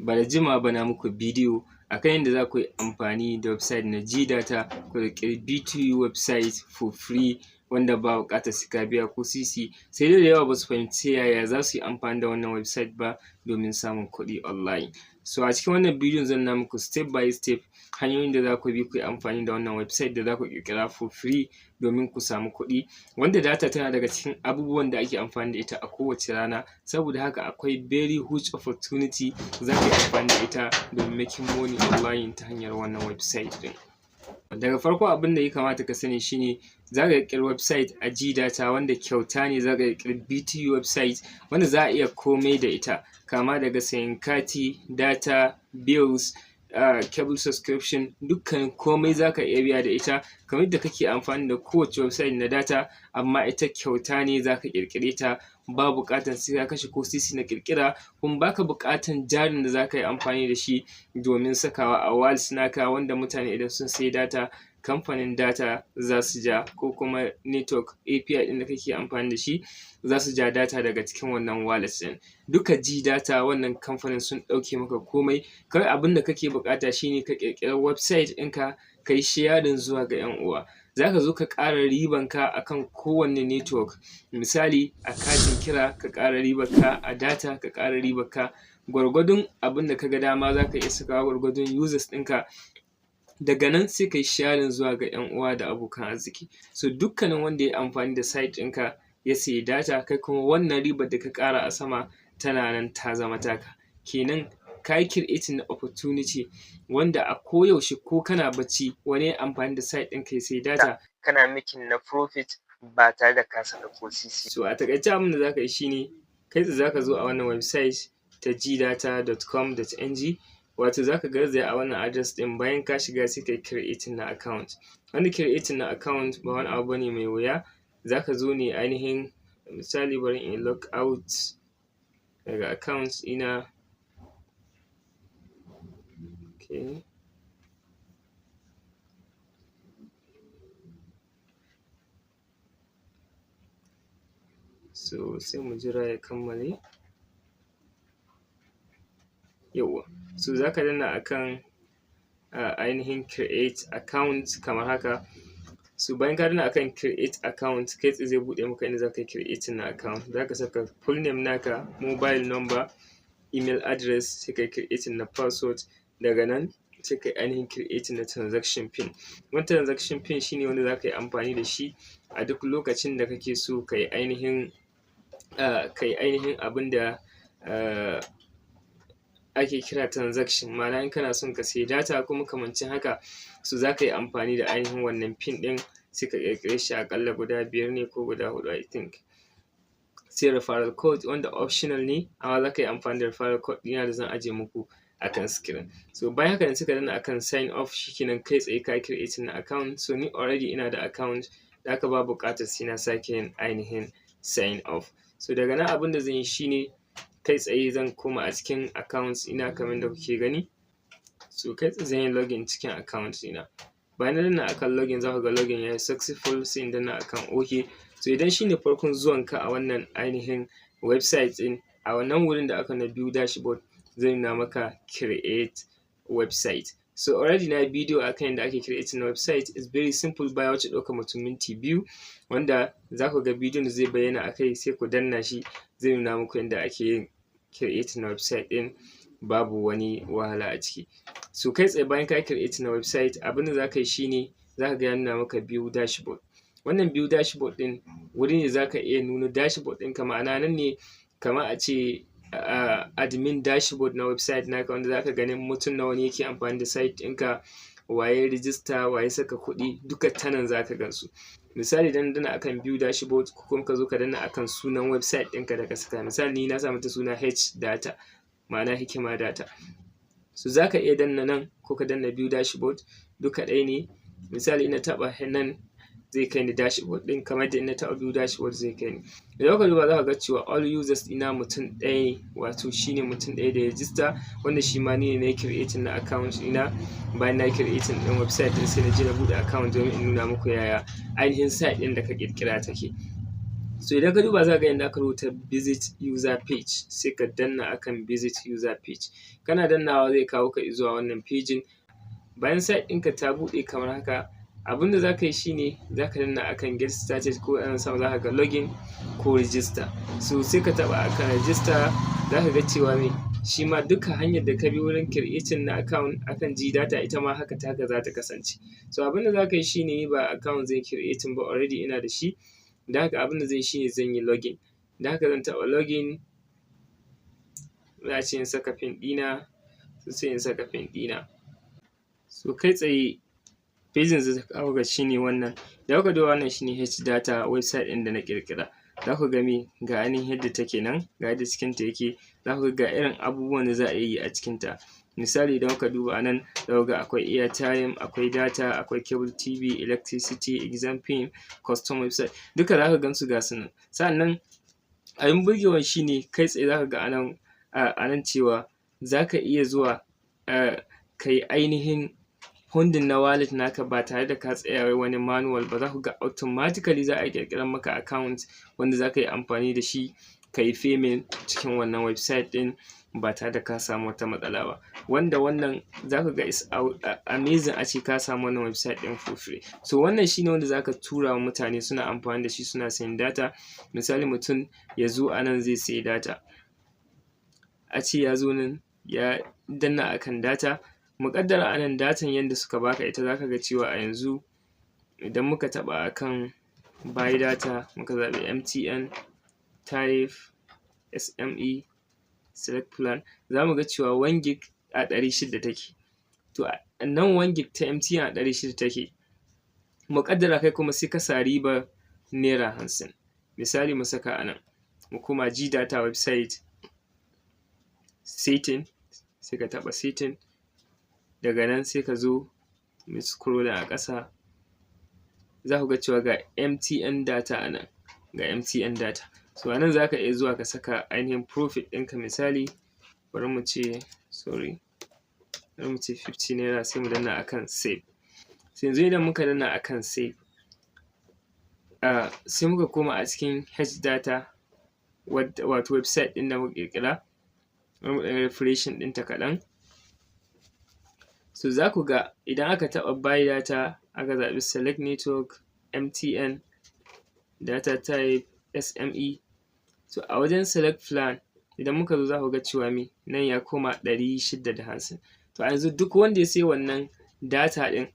ba da jimawa ba na muku bidiyo akan yadda za ku yi amfani da website na Data ku ƙirƙiri B2B website for free wanda ba buƙatar sai ka biya ko sisi, sai dai da yawa ba su fahimci yaya za su yi amfani da wannan website ba domin samun kuɗi online. So a cikin wannan bidiyon zan nuna muku step by step hanyoyin da za ku bi ku yi amfani da wannan website da za ku ƙirƙira for free domin ku samu kuɗi, wanda data tana daga cikin abubuwan da ake amfani da ita a kowace rana, saboda haka akwai very huge opportunity za ka yi amfani da ita domin making money online ta hanyar wannan website ɗin. Daga farko abin da ya kamata ka sani shine za ka ƙirƙiri website a Data wanda kyauta ne. Za ka ƙirƙiri B2B website wanda za a iya komai da ita, kama daga sayan kati, data, bills, cable subscription, dukkanin komai za ka iya biya da ita kamar yadda kake amfani da kowace website na data, amma ita kyauta ne za ka ƙirƙire ta, ba buƙatar sai ka kashe ko sisi na ƙirƙira, kuma ba ka buƙatar jarin da za ka yi amfani da shi domin sakawa a wallet naka, wanda mutane idan sun sayi data kamfanin data za su ja, ko kuma network API ɗin da kake amfani da shi za su ja data daga cikin wannan wallet ɗin. Duka Data wannan kamfanin sun ɗauke maka komai, kawai abin da kake buƙata shine ka ƙirƙiri website ɗinka ka yi sharing zuwa ga 'yan uwa. Za ka zo ka ƙara ribanka a kan kowanne network, misali a katin kira ka ƙara ribarka, a data ka ƙara ribarka, gwargwadon abin da ka ga dama za ka iya sakawa gwargwadon users ɗinka. Daga nan sai ka yi sharing zuwa ga 'yan uwa da abokan arziki. So dukkanin wanda ya yi amfani da site ɗinka ya sayi data, kai kuma wannan ribar da ka ƙara a sama tana nan ta zama taka. Kenan ka yi creating na opportunity wanda a koyaushe ko kana bacci wani ya yi amfani da site ɗinka ya sayi data, kana making na profit ba tare da ka saka ko sisi. So a taƙaice abin da za ka yi shine kai tsaye za ka zo a wannan website ta gdata.com.ng, wato za ka garzaya a wannan address ɗin. Bayan ka shiga sai ka yi creating na account. Wanda creating na account ba wani abu bane mai wuya. Za ka zo ne ainihin, misali bari in log out daga account ɗina. Okay. So sai mu jira ya kammale. Yawwa, so za ka danna akan ainihin create account kamar haka. So bayan ka danna akan create account, kai tsaye zai buɗe maka inda za ka yi creating na account. Za ka saka full name naka, mobile number, email address, sai ka yi creating na password. Daga nan sai ka yi ainihin creating na transaction pin. Wannan transaction pin shine wanda za ka yi amfani da shi a duk lokacin da kake so ka yi ainihin abin da ake kira transaction, ma'ana in kana son ka sayi data kuma makamancin haka, so za ka yi amfani da ainihin wannan pin ɗin. Sai ka ƙirƙire shi aƙalla guda 5 ne ko guda 4 I think. Sai referral code wanda optional ne, amma za ka yi amfani da referral code ɗina da zan ajiye muku akan screen. So bayan haka sai ka danna akan sign off, shikenan kai tsaye ka creating na account. So ni already ina da account, da haka ba buƙatar sai na sake yin ainihin sign off. So daga nan abin da zan yi shine kai tsaye zan koma a cikin account ina kamar da kuke gani. So kai tsaye zan yi login cikin account ɗina. Bayan na danna akan login, za ku ga login ya yi successful, sai in danna akan OK. So idan shine farkon zuwanka a wannan ainihin website ɗin, a wannan wurin da aka na view dashboard zai nuna maka create website. So already na yi bidiyo akan yadda ake creating na website, is very simple, baya wuce ɗaukar mutum minti 2, wanda za ku ga bidiyon da zai bayyana a kai, sai ku danna shi zai nuna muku yadda ake yin creating na website ɗin, babu wani wahala a ciki. So kai tsaye bayan ka yi creating na website, abin da za ka yi shine za ka ga ya nuna maka view dashboard. Wannan view dashboard ɗin wuri ne za ka iya nuna dashboard ɗinka, ma'ana nan ne kamar a ce admin dashboard na website naka, wanda za ka ganin mutum nawa ne yake amfani da site ɗinka, waye register, waye saka kuɗi, duka ta nan za ka gan su. Misali idan danna akan view dashboard, ko kuma ka zo ka danna akan sunan website ɗinka da ka saka. Misali ni na sa mata suna Data, ma'ana hikima data. So za ka iya danna nan ko ka danna view dashboard, duka ɗaya ne. Misali ina taɓa nan zai kai ni dashboard ɗin, kamar da ina taɓa view dashboard zai kai ni. Idan ka duba za ka ga cewa all users ɗina mutum ɗaya ne, wato shine mutum ɗaya da ya register, wanda shi ma ni ne na yi creating na account ɗina. Bayan na yi creating ɗin website ɗin, sai na je na buɗe account domin in nuna muku yaya ainihin site ɗin da ka ƙirƙira take. So idan ka duba za ka ga inda aka rubuta visit user page, sai ka danna akan visit user page. Kana dannawa zai kawo ka zuwa wannan pejin. Bayan site ɗinka ta buɗe kamar haka, abin da za ka yi shi ne za ka danna akan get started, ko a nan sama za ka ga login ko register. So sai ka taɓa akan register, za ka ga cewa me shi ma duka hanyar da ka bi wurin creating na account akan Data ita ma haka taka za ta kasance. So abin da za ka yi shi ne, ba account zan creating ba, already ina da shi. Da haka abin da zan yi shi ne zan yi login. Da haka zan taɓa login, za a ce in saka pin ɗina, sai in saka pin ɗina. So kai tsaye pejin zai kawo ga shi ne wannan. Da kuka duba wannan shi ne HData website ɗin da na ƙirƙira. Za ku ga me ga ainihin yadda take nan, ga yadda cikinta yake. Za ku ga irin abubuwan da za a yi a cikinta. Misali idan kuka duba a nan za ku ga akwai airtime, akwai data, akwai cable TV, electricity, exam pin, custom website, duka za ka gan su ga su nan. Sa'annan abin burgewan shi ne kai tsaye za ka ga a nan cewa za ka iya zuwa ka yi ainihin funding na wallet naka ba tare da ka tsaya wai wani manual ba. Za ku ga automatically za a ƙirƙirar maka account wanda za ka yi amfani da shi ka yi payment cikin wannan website ɗin ba tare da ka samu wata matsala ba. Wanda wannan za ka ga is amazing a ce ka samu wannan website ɗin for free. So wannan shi ne wanda za ka tura wa mutane suna amfani da shi suna sayen data. Misali mutum ya zo a nan zai sayi data, a ce ya zo nan ya danna akan data. Muƙaddara a nan datan yanda suka baka ita, za ka ga cewa a yanzu idan muka taɓa akan buy data, muka zaɓi MTN, tariff, SME, select plan, za mu ga cewa 1 gig a 600 take. To nan 1 gig ta MTN a 600 take. Muƙaddara kai kuma sai ka sa ribar naira 50. Misali mu saka a nan, mu koma Data website setting, sai ka taɓa setting. Daga nan sai ka zo mu scrolling a ƙasa, za ku ga cewa ga MTN data a nan, ga MTN data. So a nan za ka iya zuwa ka saka ainihin profit ɗinka. Misali bari mu ce 50 naira, sai mu danna akan save. So yanzu idan muka danna akan save, sai muka koma a cikin HData wato website ɗin da muka ƙirƙira, bari mu ɗan refreshing ɗinta kaɗan. So za ku ga idan aka taɓa buy data, aka zaɓi select network, MTN, data type, SME. So a wajen select plan idan muka zo za ku ga cewa me nan ya koma 650. To a yanzu duk wanda ya sayi wannan data ɗin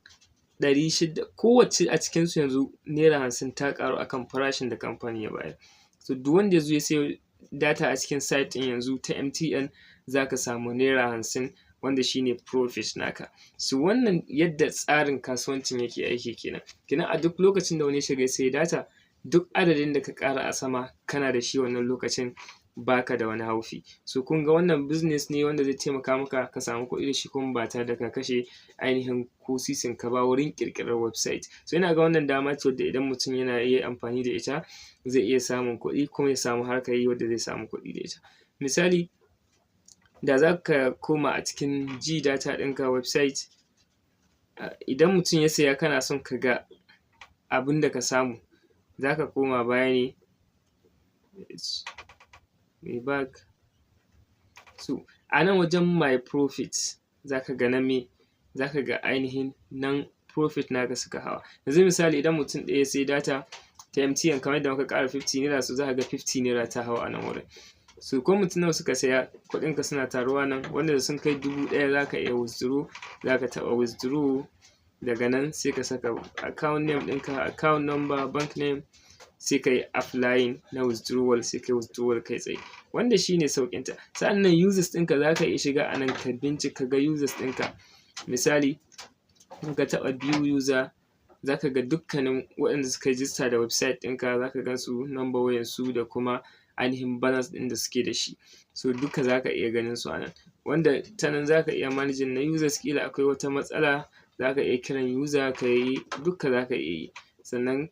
600, kowacce a cikinsu yanzu naira 50 ta ƙaru akan farashin da kamfani ya bayar. So duk wanda ya zo ya sayi data a cikin site ɗin yanzu ta MTN, za ka samu naira 50 wanda shi ne profit naka. So wannan yadda tsarin kasuwancin yake aiki kenan. Kenan a duk lokacin da wani ya shiga ya sayi data, duk adadin da ka ƙara a sama kana da shi wannan lokacin, baka da wani haufi. So kun ga wannan business ne wanda zai taimaka maka ka samu kuɗi da shi kuma ba tare da ka kashe ainihin ko sisin ka ba wurin ƙirƙirar website. So ina ga wannan dama ce wadda idan mutum yana iya amfani da ita zai iya samun kuɗi, kuma ya samu harkar yi wadda zai samu kuɗi da ita. Misali da za ka koma a cikin data ɗinka website, idan mutum ya saya kana son ka ga abin da ka samu, za ka koma baya ne, back. So a nan wajen my profit za ka ga nan me, za ka ga ainihin nan profit naka suka hawa. Yanzu misali idan mutum ɗaya ya sayi data ta MTN kamar yadda muka ƙara 50 naira, so za ka ga 50 naira ta hau a nan wurin. So ko mutum nawa suka saya, kuɗinka suna taruwa nan, wanda sun kai 1000 za ka iya withdraw. Za ka taɓa withdraw, daga nan sai ka saka account name ɗinka, account number, bank name, sai ka yi applying na withdrawal, sai ka yi withdrawal kai tsaye. Wanda shi ne sauƙinta. Sa'annan users ɗinka za ka iya shiga a nan ka bincika ga users ɗinka. Misali in ka taɓa view user, za ka ga dukkanin waɗanda suka register da website ɗinka, za ka gan su number wayansu da kuma ainihin balance ɗin da suke da shi. So duka za ka iya ganin su a nan, wanda ta nan za ka iya managing na users. Ƙila akwai wata matsala, za ka iya kiran user ka yi, duka za ka iya yi. Sannan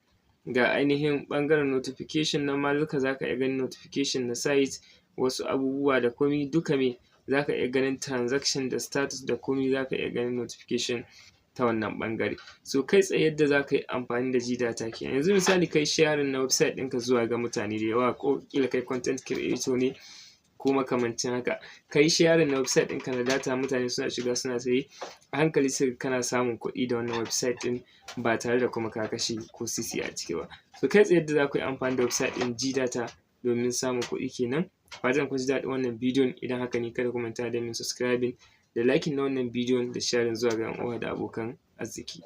ga ainihin ɓangaren notification nan ma duka za ka iya ganin notification na site, wasu abubuwa da komi duka me za ka iya ganin transaction da status da komi, za ka iya ganin notification ta wannan ɓangare. So kai tsaye yadda za ka yi amfani da data kenan. Yanzu misali kai sharing na website ɗinka zuwa ga mutane da yawa, ko ƙila kai content creator ne ko makamancin haka, ka yi sharing na website ɗinka na data, mutane suna shiga suna saye, a hankali sai kana samun kuɗi da wannan website ɗin ba tare da kuma ka kashe ko sisi a ciki ba. So kai tsaye yadda za ku yi amfani da website ɗin data domin samun kuɗi kenan. Fatan kun ji daɗin wannan bidiyon. Idan haka ne kada ku manta da yin subscribing da liking na wannan bidiyon da sharing zuwa ga 'yan uwa da abokan arziki.